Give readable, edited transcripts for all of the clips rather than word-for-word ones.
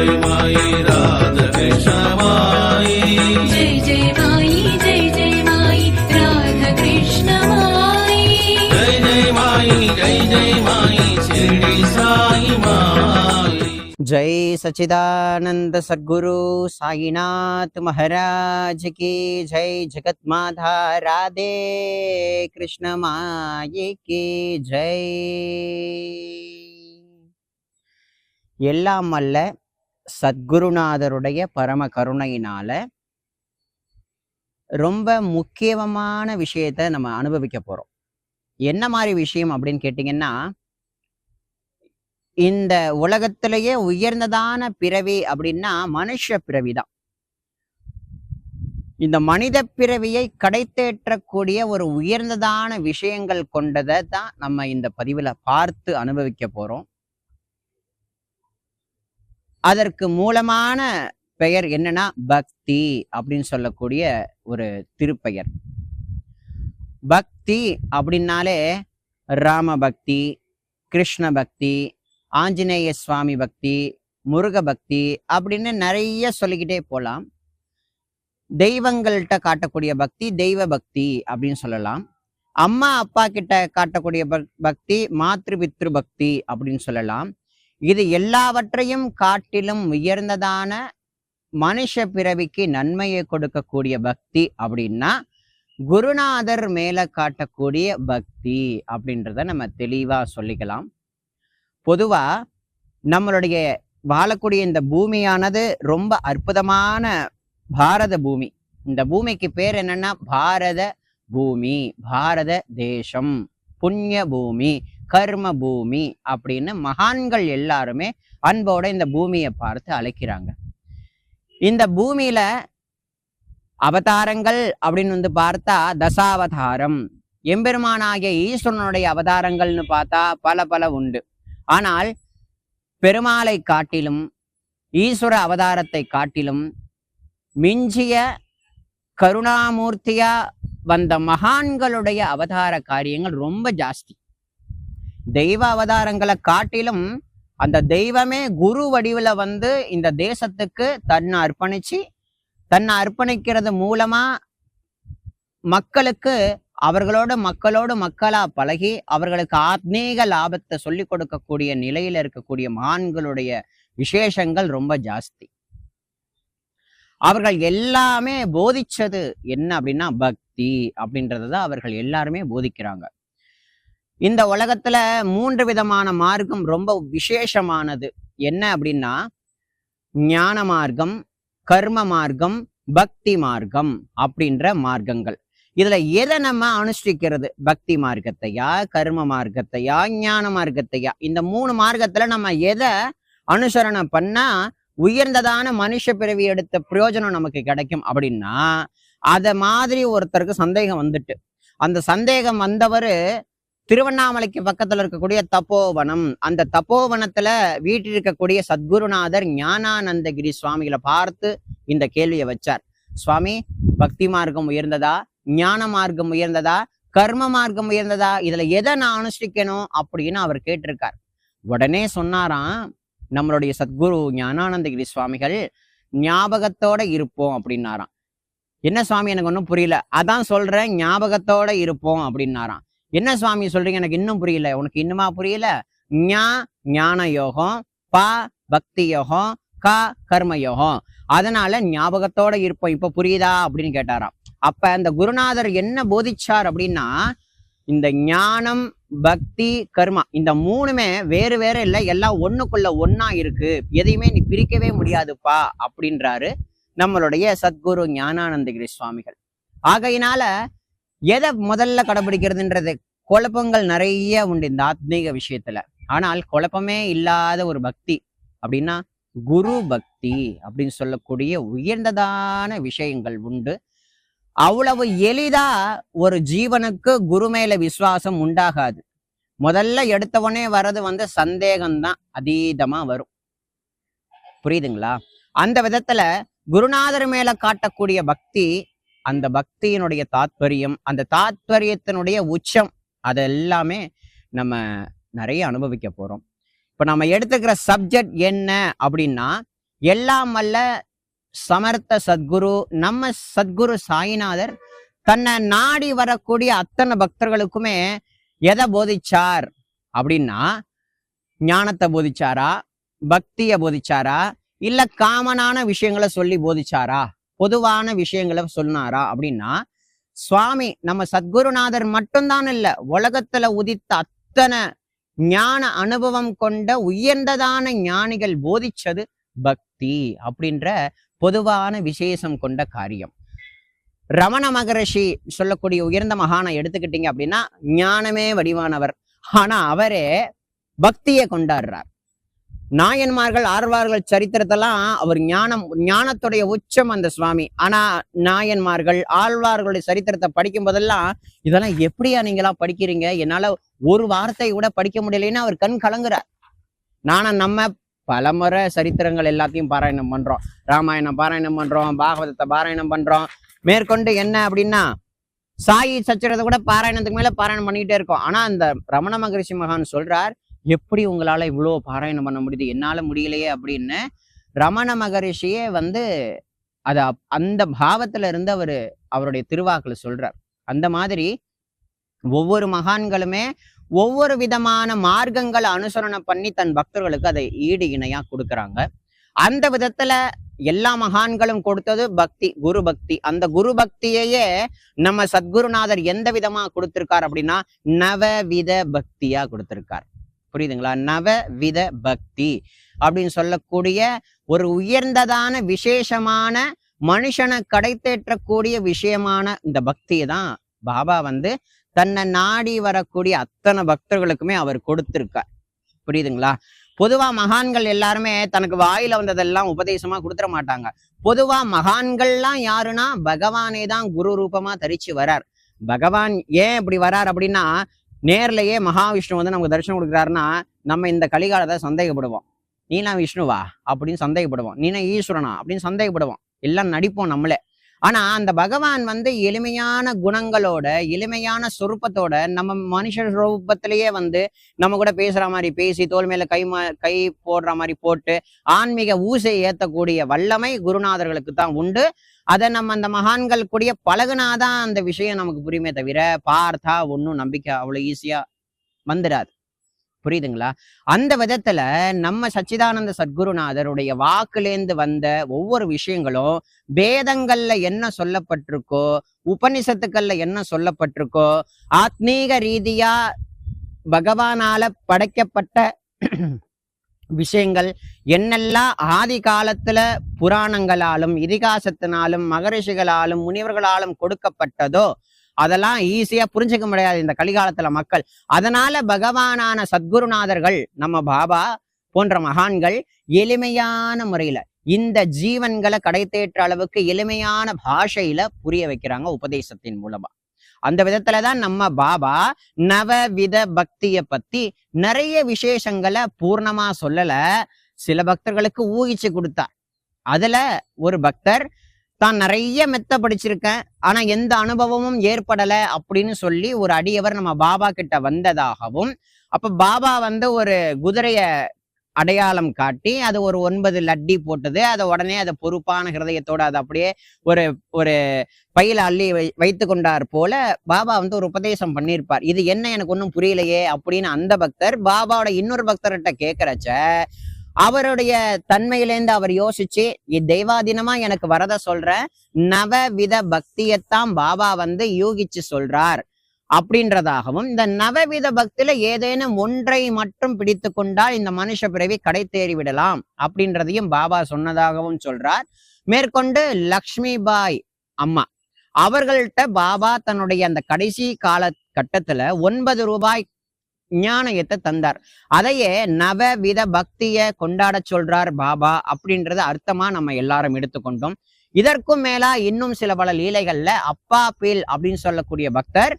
जय माई राधा कृष्ण माई जय जय माई राधा कृष्ण माई जय माई शिरडी साई माई। जय सच्चिदानंद सद्गुरु साईनाथ महाराज की जय। जगत माता राधे कृष्ण माई की जय। எல்லாம் அல்ல சத்குருநாதருடைய பரம கருணையினால ரொம்ப முக்கியமான விஷயத்த நம்ம அனுபவிக்க போறோம். என்ன மாதிரி விஷயம் அப்படின்னு கேட்டீங்கன்னா, இந்த உலகத்திலேயே உயர்ந்ததான பிறவி அப்படின்னா மனுஷ பிறவிதான். இந்த மனித பிறவியை கடைத்தேற்றக்கூடிய ஒரு உயர்ந்ததான விஷயங்கள் கொண்டதை தான் நம்ம இந்த பதிவுல பார்த்து அனுபவிக்க போறோம். அதற்கு மூலமான பெயர் என்னன்னா பக்தி அப்படின்னு சொல்லக்கூடிய ஒரு திருப்பெயர். பக்தி அப்படின்னாலே ராம பக்தி, கிருஷ்ண பக்தி, ஆஞ்சநேய சுவாமி பக்தி, முருக பக்தி அப்படின்னு நிறைய சொல்லிக்கிட்டே போகலாம். தெய்வங்கள்கிட்ட காட்டக்கூடிய பக்தி தெய்வ பக்தி அப்படின்னு சொல்லலாம். அம்மா அப்பா கிட்ட காட்டக்கூடிய பக்தி மாத்ரு பித்ரு பக்தி அப்படின்னு சொல்லலாம். இது எல்லாவற்றையும் காட்டிலும் உயர்ந்ததான மனுஷ பிறவிக்கு நன்மையை கொடுக்கக்கூடிய பக்தி அப்படின்னா குருநாதர் மேல காட்டக்கூடிய பக்தி அப்படின்றத நம்ம தெளிவா சொல்லிக்கலாம். பொதுவா நம்மளுடைய வாழக்கூடிய இந்த பூமியானது ரொம்ப அற்புதமான பாரத பூமி. இந்த பூமிக்கு பேர் என்னன்னா பாரத பூமி, பாரத தேசம், புண்ணிய பூமி, கர்ம பூமி அப்படின்னு மகான்கள் எல்லாருமே அன்போட இந்த பூமியை பார்த்து அழைக்கிறாங்க. இந்த பூமியில அவதாரங்கள் அப்படின்னு பார்த்தா தசாவதாரம், எம்பெருமானாகிய ஈஸ்வரனுடைய அவதாரங்கள்னு பார்த்தா பல பல உண்டு. ஆனால் பெருமாளை காட்டிலும் ஈஸ்வர அவதாரத்தை காட்டிலும் மிஞ்சிய கருணாமூர்த்தியா வந்த மகான்களுடைய அவதார காரியங்கள் ரொம்ப ஜாஸ்தி. தெய்வ அவதாரங்களை காட்டிலும் அந்த தெய்வமே குரு வடிவுல இந்த தேசத்துக்கு தன்னை அர்ப்பணிக்கிறது மூலமா மக்களுக்கு மக்களோடு மக்களா பழகி அவர்களுக்கு ஆத்மீக லாபத்தை சொல்லி கொடுக்கக்கூடிய நிலையில இருக்கக்கூடிய மகான்களுடைய விசேஷங்கள் ரொம்ப ஜாஸ்தி. அவர்கள் எல்லாமே போதிச்சது என்ன அப்படின்னா பக்தி அப்படின்றதான் அவர்கள் எல்லாருமே போதிக்கிறாங்க. இந்த உலகத்துல 3 விதமான மார்க்கம் ரொம்ப விசேஷமானது. என்ன அப்படின்னா ஞான மார்க்கம், கர்ம மார்க்கம், பக்தி மார்க்கம் அப்படின்ற மார்க்கங்கள். இதுல எதை நம்ம அனுஷ்டிக்கிறது? பக்தி மார்க்கத்தையா, கர்ம மார்க்கத்தையா, ஞான மார்க்கத்தையா? இந்த 3 மார்க்கத்துல நம்ம எதை அனுசரணை பண்ணா உயர்ந்ததான மனுஷ பிறவி எடுத்த பிரயோஜனம் நமக்கு கிடைக்கும் அப்படின்னா, அத மாதிரி ஒருத்தருக்கு சந்தேகம் வந்துட்டு, அந்த சந்தேகம் வந்தவரு திருவண்ணாமலைக்கு பக்கத்துல இருக்கக்கூடிய தப்போவனம், அந்த தப்போவனத்துல வீட்டில் இருக்கக்கூடிய சத்குருநாதர் ஞானானந்தகிரி சுவாமிகளை பார்த்து இந்த கேள்வியை வச்சார். சுவாமி, பக்தி மார்க்கம் உயர்ந்ததா, ஞான மார்க்கம் உயர்ந்ததா, கர்ம மார்க்கம் உயர்ந்ததா? இதுல எதை நான் அனுஷ்டிக்கணும் அப்படின்னு அவர் கேட்டிருக்கார். உடனே சொன்னாராம் நம்மளுடைய சத்குரு ஞானானந்தகிரி சுவாமிகள், ஞாபகத்தோட இருப்போம் அப்படின்னாராம். என்ன சுவாமி, எனக்கு ஒன்றும் புரியல. அதான் சொல்றேன், ஞாபகத்தோட இருப்போம் அப்படின்னாராம். என்ன சுவாமி சொல்றீங்க, எனக்கு இன்னும் புரியல. உனக்கு இன்னுமா புரியல? ஞான யோகம், பா பக்தி யோகம், கா கர்ம யோகம். அதனால ஞாபகத்தோட இருப்போம். இப்ப புரியுதா அப்படின்னு கேட்டாராம். அப்ப அந்த குருநாதர் என்ன போதிச்சார் அப்படின்னா, இந்த ஞானம், பக்தி, கர்மா இந்த 3மே வேறு வேற இல்லை, எல்லாம் ஒண்ணுக்குள்ள ஒன்னா இருக்கு, எதையுமே நீ பிரிக்கவே முடியாதுப்பா அப்படின்றாரு நம்மளுடைய சத்குரு ஞானானந்தகிரி சுவாமிகள். ஆகையினால எதை முதல்ல கடைபிடிக்கிறதுன்றது குழப்பங்கள் நிறைய உண்டு இந்த ஆத்மீக விஷயத்துல. ஆனால் குழப்பமே இல்லாத ஒரு பக்தி அப்படின்னா குரு பக்தி அப்படின்னு சொல்லக்கூடிய உயர்ந்ததான விஷயங்கள் உண்டு. அவ்வளவு எளிதா ஒரு ஜீவனுக்கு குரு மேல விசுவாசம் உண்டாகாது. முதல்ல எடுத்தவனே வர்றது சந்தேகம்தான் அதீதமா வரும். புரியுதுங்களா? அந்த விதத்துல குருநாதர் மேல காட்டக்கூடிய பக்தி, அந்த பக்தியினுடைய தாத்பரியம், அந்த தாத்பரியத்தினுடைய உச்சம், அதெல்லாமே நம்ம நிறைய அனுபவிக்க போறோம். இப்ப நம்ம எடுத்துக்கிற சப்ஜெக்ட் என்ன அப்படின்னா, எல்லாம் வல்ல சமர்த்த சத்குரு நம்ம சத்குரு சாயிநாதர் தன்னை நாடி வரக்கூடிய அத்தனை பக்தர்களுக்குமே எதை போதிச்சார் அப்படின்னா, ஞானத்தை போதிச்சாரா, பக்திய போதிச்சாரா, இல்ல காமனான விஷயங்களை சொல்லி போதிச்சாரா, பொதுவான விஷயங்களை சொன்னாரா அப்படின்னா, சுவாமி நம்ம சத்குருநாதர் மட்டும்தான் இல்ல, உலகத்துல உதித்த அத்தனை ஞான அனுபவம் கொண்ட உயர்ந்ததான ஞானிகள் போதிச்சது பக்தி அப்படின்ற பொதுவான விசேஷம் கொண்ட காரியம். ரமண மகரிஷி சொல்லக்கூடிய உயர்ந்த மகானை எடுத்துக்கிட்டீங்க அப்படின்னா ஞானமே வடிவானவர். ஆனா அவரே பக்தியை கொண்டாடுறார். நாயன்மார்கள் ஆழ்வார்கள் சரித்திரத்தெல்லாம் அவர் ஞானத்துடைய உச்சம் அந்த சுவாமி. ஆனா நாயன்மார்கள் ஆழ்வார்களுடைய சரித்திரத்தை படிக்கும் போதெல்லாம் இதெல்லாம் எப்படியா நீங்களா படிக்கிறீங்க, என்னால ஒரு வார்த்தை கூட படிக்க முடியலன்னு அவர் கண் கலங்குறார். நம்ம பலமுறை சரித்திரங்கள் எல்லாத்தையும் பாராயணம் பண்றோம், ராமாயணம் பாராயணம் பண்றோம், பாகவதத்தை பாராயணம் பண்றோம், மேற்கொண்டு என்ன அப்படின்னா சாயி சச்சரத்தை கூட பாராயணத்துக்கு மேல பாராயணம் பண்ணிக்கிட்டே இருக்கோம். ஆனா அந்த ரமண மகரிஷி மகான் சொல்றார், எப்படி உங்களால இவ்வளோ பாராயணம் பண்ண முடியுது, என்னால முடியலையே அப்படின்னு. ரமண மகரிஷியே அந்த பாவத்துல இருந்து அவருடைய திருவாக்குல சொல்றார். அந்த மாதிரி ஒவ்வொரு மகான்களுமே ஒவ்வொரு விதமான மார்க்கங்களை அனுசரணை பண்ணி தன் பக்தர்களுக்கு அதை ஈடு இணையா கொடுக்குறாங்க. அந்த விதத்துல எல்லா மகான்களும் கொடுத்தது பக்தி, குரு பக்தி. அந்த குரு பக்தியையே நம்ம சத்குருநாதர் எந்த விதமா கொடுத்திருக்கார் அப்படின்னா நவவித பக்தியா கொடுத்திருக்கார். புரியுதுங்களா? நவவித பக்தி அப்படின்னு சொல்லக்கூடிய ஒரு உயர்ந்ததான விசேஷமான மனுஷனை கடை தேற்றக்கூடிய விஷயமான இந்த பக்தியை தான் பாபா தன்னை நாடி வரக்கூடிய அத்தனை பக்தர்களுக்குமே அவர் கொடுத்திருக்கார். புரியுதுங்களா? பொதுவா மகான்கள் எல்லாருமே தனக்கு வாயில வந்ததெல்லாம் உபதேசமா கொடுத்துட மாட்டாங்க. பொதுவா மகான்கள்லாம் யாருன்னா பகவானே தான் குரு ரூபமா தரிச்சு வரார். பகவான் ஏன் இப்படி வரார் அப்படின்னா, நேர்லயே மகாவிஷ்ணு நமக்கு தரிசனம் கொடுக்குறாருன்னா நம்ம இந்த கலிகாலத்தை சந்தேகப்படுவோம். நீனா விஷ்ணுவா அப்படின்னு சந்தேகப்படுவோம், நீனா ஈஸ்வரனா அப்படின்னு சந்தேகப்படுவோம், எல்லாம் நடிப்போம் நம்மளே. ஆனா அந்த பகவான் எளிமையான குணங்களோட எளிமையான சொரூபத்தோட நம்ம மனுஷ ரூபத்திலேயே நம்ம கூட பேசுற மாதிரி பேசி, தோல் மேல கை போடுற மாதிரி போட்டு ஆன்மீக ஊசை ஏத்தக்கூடிய வல்லமை குருநாதர்களுக்கு தான் உண்டு. அதை நம்ம அந்த மகான்கள் கூடிய பழகுனாதான் அந்த விஷயம் நமக்கு புரியுமே தவிர பார்த்தா ஒன்னும் நம்பிக்கை அவ்வளவு ஈஸியா வந்துடாது. புரியுதுங்களா? அந்த விதத்துல நம்ம சச்சிதானந்த சத்குருநாதருடைய வாக்குலேந்து வந்த ஒவ்வொரு விஷயங்களும் வேதங்கள்ல என்ன சொல்லப்பட்டிருக்கோ, உபனிஷத்துக்கள்ல என்ன சொல்லப்பட்டிருக்கோ, ஆத்மீக ரீதியா பகவானால படைக்கப்பட்ட விஷயங்கள் என்னெல்லாம் ஆதி காலத்துல புராணங்களாலும் இதிகாசத்தினாலும் மகரிஷிகளாலும் முனிவர்களாலும் கொடுக்கப்பட்டதோ அதெல்லாம் ஈஸியா புரிஞ்சுக்க முடியாது இந்த கலிகாலத்துல மக்கள். அதனால பகவானான சத்குருநாதர்கள் நம்ம பாபா போன்ற மகான்கள் எளிமையான முறையில இந்த ஜீவன்களை கடை தேற்ற அளவுக்கு எளிமையான பாஷையில புரிய வைக்கிறாங்க உபதேசத்தின் மூலமா. அந்த விதத்துலதான் நம்ம பாபா நவவித பக்திய பத்தி நிறைய விசேஷங்களை பூர்ணமா சொல்லல, சில பக்தர்களுக்கு ஊகிச்சு கொடுத்தார். அதுல ஒரு பக்தர் தான் நிறைய மெத்த படிச்சிருக்கேன் ஆனா எந்த அனுபவமும் ஏற்படல அப்படின்னு சொல்லி ஒரு அடியவர் நம்ம பாபா கிட்ட வந்ததாகவும், அப்ப பாபா ஒரு குதிரைய அடையாளம் காட்டி அது ஒரு 9 லட்டி போட்டது, அதை உடனே அதை பொறுப்பான ஹிருதயத்தோட அதை அப்படியே ஒரு பையில அள்ளி வைத்து கொண்டார் போல பாபா ஒரு உபதேசம் பண்ணியிருப்பார். இது என்ன எனக்கு ஒன்றும் புரியலையே அப்படின்னு அந்த பக்தர் பாபாவோட இன்னொரு பக்தர்கிட்ட கேட்கிறச்ச அவருடைய தன்மையிலேருந்து அவர் யோசிச்சு, தெய்வாதீனமா எனக்கு வரத சொல்ற நவவித பக்தியத்தான் பாபா யூகிச்சு சொல்றார் அப்படின்றதாகவும், இந்த நவவித பக்தியில ஏதேனும் ஒன்றை மட்டும் பிடித்து கொண்டால் இந்த மனுஷ பிறவி கடை தேறி விடலாம் அப்படின்றதையும் பாபா சொன்னதாகவும் சொல்றார். மேற்கொண்டு லக்ஷ்மி பாய் அம்மா அவர்கள்ட்ட பாபா தன்னுடைய அந்த கடைசி கால கட்டத்துல 9 ரூபாய் ஞானயத்தை தந்தார். அதையே நவவித பக்திய கொண்டாட சொல்றார் பாபா அப்படின்றத அர்த்தமா நம்ம எல்லாரும் எடுத்துக்கொண்டோம். இதற்கும் மேலா இன்னும் சில பல லீலைகள்ல அப்பா பீல் அப்படின்னு சொல்லக்கூடிய பக்தர்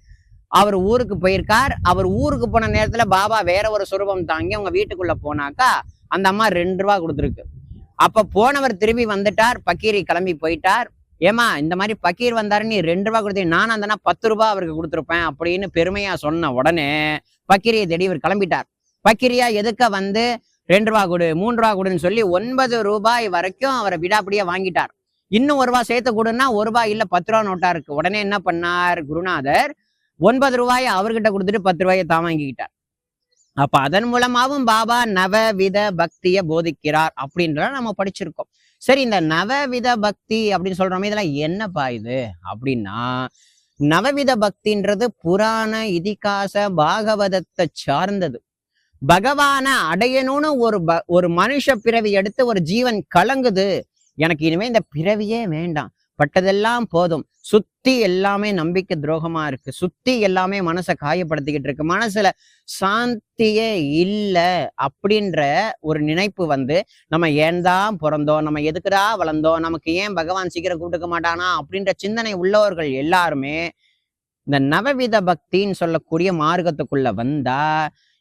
அவர் ஊருக்கு போயிருக்கார். அவர் ஊருக்கு போன நேரத்துல பாபா வேற ஒரு சுரூபம் தாங்கி அவங்க வீட்டுக்குள்ள போனாக்கா அந்த அம்மா 2 ரூபா கொடுத்துருக்கு. அப்ப போனவர் திரும்பி வந்துட்டார், பக்கீரி கிளம்பி போயிட்டார். ஏமா இந்த மாதிரி பக்கீர் வந்தாரு, நீ 2 ரூபா கொடுத்தீங்க, நான் அந்த 10 ரூபாய் அவருக்கு கொடுத்துருப்பேன் அப்படின்னு பெருமையா சொன்ன உடனே பக்கீரியை தேடி இவர் கிளம்பிட்டார். பக்கீரியா எதுக்க 2 ரூபா கொடு, 3 ரூபா கொடுன்னு சொல்லி 9 ரூபாய் வரைக்கும் அவரை விடாப்பிடியா வாங்கிட்டார். இன்னும் 1 ரூபா சேர்த்து கொடுன்னா 1 ரூபாய் இல்ல 10 ரூபா நோட்டா இருக்கு. உடனே என்ன பண்ணார் குருநாதர், 9 ரூபாயை அவர்கிட்ட கொடுத்துட்டு 10 ரூபாயை தான் வாங்கிக்கிட்டார். அப்ப அதன் மூலமாவும் பாபா நவவித பக்திய போதிக்கிறார் அப்படின்றத நம்ம படிச்சிருக்கோம். சரி, இந்த நவவித பக்தி அப்படின்னு சொல்றோமே, இதெல்லாம் என்னப்பா இது அப்படின்னா, நவவித பக்தின்றது புராண இதிகாச பாகவதத்தை சார்ந்தது. பகவான அடையணும்னு ஒரு மனுஷ பிறவி எடுத்து ஒரு ஜீவன் கலங்குது, எனக்கு இனிமே இந்த பிறவியே வேண்டாம், பட்டதெல்லாம் போதும், சுத்தி எல்லாமே நம்பிக்கை துரோகமா இருக்கு, சுத்தி எல்லாமே மனசை காயப்படுத்திக்கிட்டு இருக்கு, மனசுல சாந்தியே இல்லை அப்படின்ற ஒரு நினைப்பு வந்து, நம்ம ஏன் தான் பிறந்தோம், நம்ம எதுக்குடா வளர்ந்தோம், நமக்கு ஏன் பகவான் சீக்கிரம் கூப்பிட்டுக்க மாட்டானா அப்படின்ற சிந்தனை உள்ளவர்கள் எல்லாருமே இந்த நவவித பக்தின்னு சொல்லக்கூடிய மார்க்கத்துக்குள்ள வந்தா,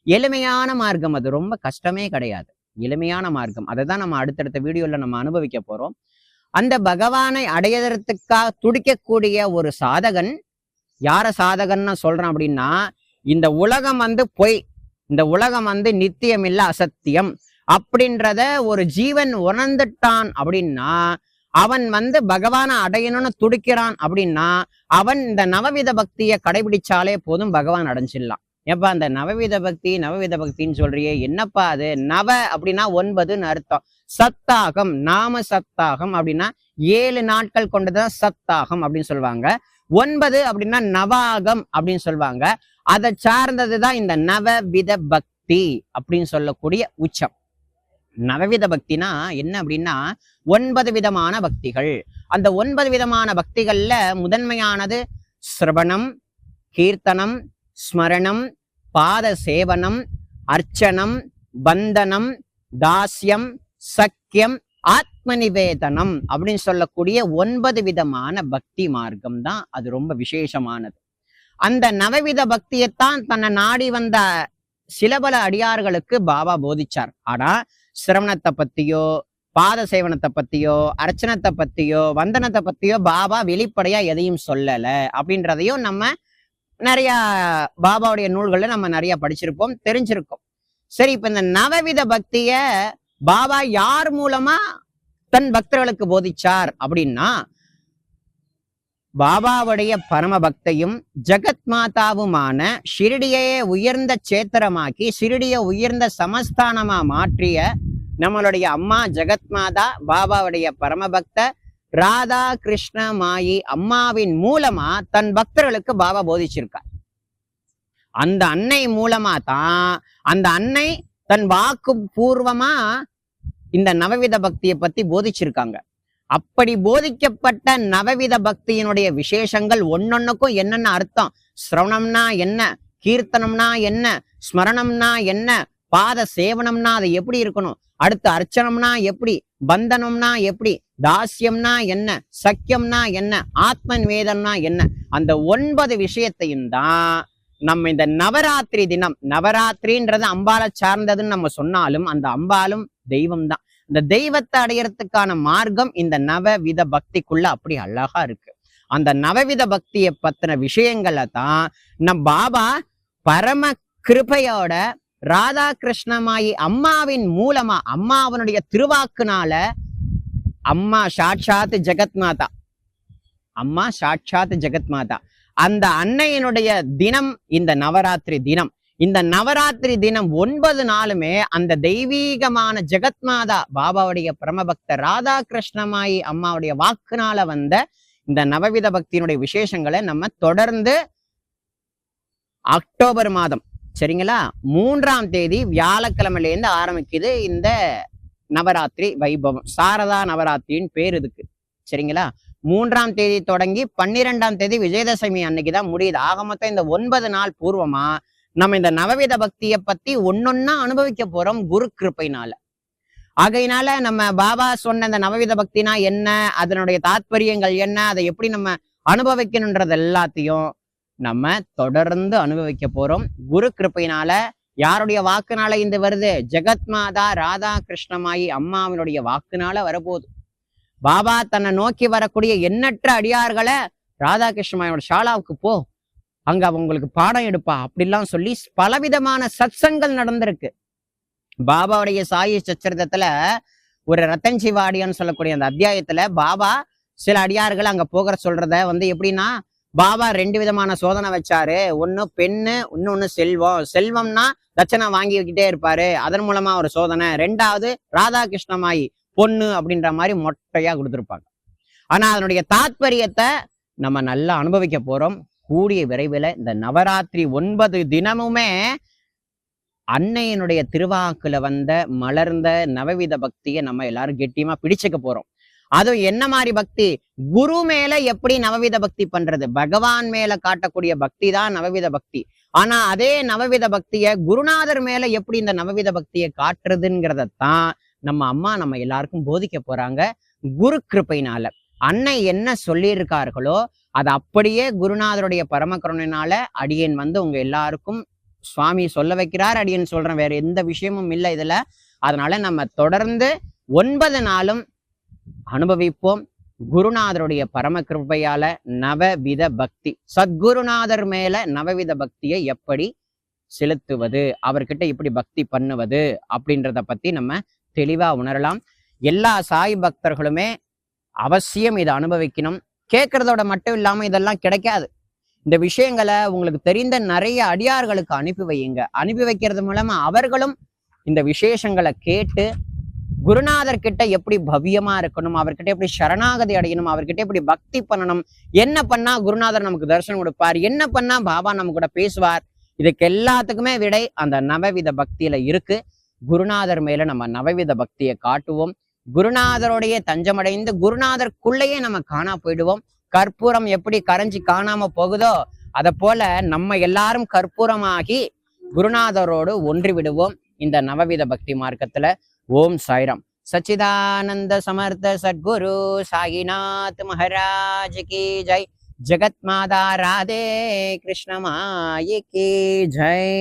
எளிமையான மார்க்கம், அது ரொம்ப கஷ்டமே கிடையாது, எளிமையான மார்க்கம். அதை தான் நம்ம அடுத்தடுத்த வீடியோல நம்ம அனுபவிக்க போறோம். அந்த பகவானை அடையறதுக்காக துடிக்கக்கூடிய ஒரு சாதகன், யார சாதகன்னு சொல்றான் அப்படின்னா, இந்த உலகம் வந்து பொய், இந்த உலகம் வந்து நித்தியம் இல்ல அசத்தியம் அப்படின்றத ஒரு ஜீவன் உணர்ந்துட்டான் அப்படின்னா, அவன் வந்து பகவானை அடையணும்னு துடிக்கிறான் அப்படின்னா, அவன் இந்த நவவித பக்தியை கடைபிடிச்சாலே போதும், பகவான் அடைஞ்சிடலாம். ஏப்பா அந்த நவவித பக்தின்னு சொல்றியே, என்னப்பா அது? நவ அப்படின்னா 9ன்னு அர்த்தம். சத்தாகம், நாம சத்தாகம் அப்படின்னா 7 நாட்கள் கொண்டதுதான் சத்தாகம் அப்படின்னு சொல்லுவாங்க. 9 அப்படின்னா நவாகம் அப்படின்னு சொல்லுவாங்க. அதை சார்ந்ததுதான் இந்த நவவித பக்தி அப்படின்னு சொல்லக்கூடிய உச்சம். நவவித பக்தினா என்ன அப்படின்னா 9 விதமான பக்திகள். அந்த 9 விதமான பக்திகள்ல முதன்மையானது சிரவணம், கீர்த்தனம், ஸ்மரணம், பாத சேவனம், அர்ச்சனம், பந்தனம், தாஸ்யம், சக்கியம், ஆத்ம நிவேதனம் அப்படின்னு சொல்லக்கூடிய 9 விதமான பக்தி மார்க்கம் தான் அது ரொம்ப விசேஷமானது. அந்த நவவித பக்தியைத்தான் தன்னை நாடி வந்த சில பல அடியார்களுக்கு பாபா போதிச்சார். ஆனா சிரவணத்தை பத்தியோ, பாத சேவனத்தை பத்தியோ, அர்ச்சனத்தை பத்தியோ, வந்தனத்தை பத்தியோ பாபா வெளிப்படையா எதையும் சொல்லல அப்படின்றதையும் நம்ம நிறைய பாபாவுடைய நூல்கள்ல நம்ம நிறைய படிச்சிருப்போம், தெரிஞ்சிருக்கோம். சரி, இப்ப இந்த நவவித பக்திய பாபா யார் மூலமா தன் பக்தர்களுக்கு போதிச்சார் அப்படின்னா, பாபாவுடைய பரம பக்தையும் ஜெகத் மாதாவுமான ஷிரடியை உயர்ந்த சேத்திரமாக்கி ஷிரடியை உயர்ந்த சமஸ்தானமா மாற்றிய நம்மளுடைய அம்மா ஜெகத் மாதா, பாபாவுடைய பரமபக்த ராதா கிருஷ்ண மாயி அம்மாவின் மூலமா தன் பக்தர்களுக்கு பாபா போதிச்சிருக்கார். அந்த அன்னை மூலமா தான் அந்த அன்னை தன் வாக்கு பூர்வமா இந்த நவவித பக்தியை பத்தி போதிச்சிருக்காங்க. அப்படி போதிக்கப்பட்ட நவவித பக்தியினுடைய விசேஷங்கள் ஒன்னொன்னுக்கும் என்னென்ன அர்த்தம், சிரவணம்னா என்ன, கீர்த்தனம்னா என்ன, ஸ்மரணம்னா என்ன, பாத சேவனம்னா அது எப்படி இருக்கணும், அடுத்து அர்ச்சனம்னா எப்படி, பந்தனம்னா எப்படி, தாஸ்யம்னா என்ன, சக்கியம்னா என்ன, ஆத்ம நிவேதம்னா என்ன, அந்த 9 விஷயத்தையும் தான் நம்ம இந்த நவராத்திரி தினம், நவராத்திரின்றது அம்பாலை சார்ந்ததுன்னு நம்ம சொன்னாலும் அந்த அம்பாலும் தெய்வம் தான். இந்த தெய்வத்தை அடையறதுக்கான மார்க்கம் இந்த நவவித பக்திக்குள்ள அப்படி அழகா இருக்கு. அந்த நவவித பக்தியை பத்தின விஷயங்களை தான் நம் பாபா பரம கிருபையோட ராதா கிருஷ்ணமாயி அம்மாவின் மூலமா, அம்மா அவனுடைய திருவாக்குனால, அம்மா சாட்சாத் ஜெகத் மாதா, அம்மா சாட்சாத் ஜெகத் மாதா, அந்த அன்னையினுடைய தினம் இந்த நவராத்திரி தினம். இந்த நவராத்திரி தினம் 9 நாளுமே அந்த தெய்வீகமான ஜெகத் மாதா பாபாவுடைய பரமபக்த ராதா கிருஷ்ணமாயி அம்மாவுடைய வாக்குனால வந்த இந்த நவவித பக்தியினுடைய விசேஷங்களை நம்ம தொடர்ந்து அக்டோபர் மாதம், சரிங்களா, 3ஆம் தேதி வியாழக்கிழமையிலேருந்து ஆரம்பிக்குது இந்த நவராத்திரி வைபவம். சாரதா நவராத்திரின்னு பேர் இதுக்கு, சரிங்களா. 3ஆம் தேதி தொடங்கி 12ஆம் தேதி விஜயதசமி அன்னைக்குதான் முடியுது. ஆக மொத்தம் இந்த 9 நாள் பூர்வமா நம்ம இந்த நவவித பக்தியை பத்தி ஒன்னொன்னா அனுபவிக்க போறோம் குரு கிருப்பையினால. ஆகையினால நம்ம பாபா சொன்ன இந்த நவவித பக்தினா என்ன, அதனுடைய தாத்பரியங்கள் என்ன, அதை எப்படி நம்ம அனுபவிக்கணுன்றது எல்லாத்தையும் நம்ம தொடர்ந்து அனுபவிக்க போறோம் குரு கிருப்பையினால. யாருடைய வாக்குனால இந்த வருது? ஜெகத் மாதா ராதா கிருஷ்ணமாயி அம்மாவினுடைய வாக்குனால வரப்போகுது. பாபா தன்னை நோக்கி வரக்கூடிய எண்ணற்ற அடியார்களை ராதா கிருஷ்ணமாயோட ஷாலாவுக்கு போ, அங்க அவங்களுக்கு பாடம் எடுப்பா அப்படிலாம் சொல்லி பலவிதமான சத்சங்கள் நடந்திருக்கு. பாபாவுடைய சாயி சச்சரிதத்துல ஒரு ரத்தன் சிவாடியான்னு சொல்லக்கூடிய அந்த அத்தியாயத்துல பாபா சில அடியார்கள் அங்க போகிற சொல்றத எப்படின்னா, பாபா 2 விதமான சோதனை வச்சாரு. ஒண்ணு பெண்ணு, இன்னொன்னு செல்வம். செல்வம்னா தட்சணை வாங்கிக்கிட்டே இருப்பாரு, அதன் மூலமா ஒரு சோதனை. 2வது ராதாகிருஷ்ணமாயி பொண்ணு அப்படின்ற மாதிரி மொட்டையா கொடுத்துருப்பாங்க. ஆனா அதனுடைய தாத்பரியத்தை நம்ம நல்லா அனுபவிக்க போறோம் கூடிய விரைவில். இந்த நவராத்திரி 9 தினமுமே அன்னையினுடைய திருவாக்குல வந்த மலர்ந்த நவவித பக்தியை நம்ம எல்லாரும் கெட்டியமா பிடிச்சுக்க போறோம். அதுவும் என்ன மாதிரி பக்தி? குரு மேல எப்படி நவவித பக்தி பண்றது? பகவான் மேல காட்டக்கூடிய பக்தி தான் நவவித பக்தி. ஆனா அதே நவவித பக்திய குருநாதர் மேல எப்படி இந்த நவவித பக்தியை காட்டுறதுங்கிறதான் நம்ம அம்மா நம்ம எல்லாருக்கும் போதிக்க போறாங்க குரு கிருபையினால. அன்னை என்ன சொல்லியிருக்கார்களோ அது அப்படியே குருநாதருடைய பரம கருணையினால அடியேன் உங்க எல்லாருக்கும் சுவாமி சொல்ல வைக்கிறார், அடியேன் சொல்றேன். வேற எந்த விஷயமும் இல்லை இதுல. அதனால நம்ம தொடர்ந்து 9 நாளும் அனுபவிப்போம் குருநாதருடைய பரம கிருபையால நவவித பக்தி. சத்குருநாதர் மேல நவவித பக்தியை எப்படி செலுத்துவது, அவர்கிட்ட இப்படி பக்தி பண்ணுவது அப்படின்றத பத்தி நம்ம தெளிவா உணரலாம். எல்லா சாய் பக்தர்களுமே அவசியம் இதை அனுபவிக்கணும். கேட்கறதோட மட்டும் இல்லாம இதெல்லாம் கிடைக்காது. இந்த விஷயங்களை உங்களுக்கு தெரிந்த நிறைய அடியார்களுக்கு அனுப்பி வையுங்க. அனுப்பி வைக்கிறது மூலமா அவர்களும் இந்த விசேஷங்களை கேட்டு குருநாதர் கிட்ட எப்படி பவ்யமா இருக்கணும், அவர்கிட்ட எப்படி சரணாகதி அடையணும், அவர்கிட்ட எப்படி பக்தி பண்ணணும், என்ன பண்ணா குருநாதர் நமக்கு தரிசனம் கொடுப்பார், என்ன பண்ணா பாபா நம்ம கூட பேசுவார், இதுக்கு எல்லாத்துக்குமே விடை அந்த நவவித பக்தியில இருக்கு. குருநாதர் மேல நம்ம நவவித பக்தியை காட்டுவோம். குருநாதருடைய தஞ்சமடைந்து குருநாதருக்குள்ளேயே நம்ம காணா போயிடுவோம். கற்பூரம் எப்படி கரைஞ்சி காணாம போகுதோ அதை போல நம்ம எல்லாரும் கற்பூரமாகி குருநாதரோடு ஒன்றி விடுவோம் இந்த நவவித பக்தி மார்க்கத்துல. ஓம் சாய்ராம். சச்சிதானந்த சமர்த்த சத்குரு சாயிநாத் மகாராஜ் கி ஜெய். ஜெகத் மாதா ராதே கிருஷ்ண மாயி கி ஜெய்.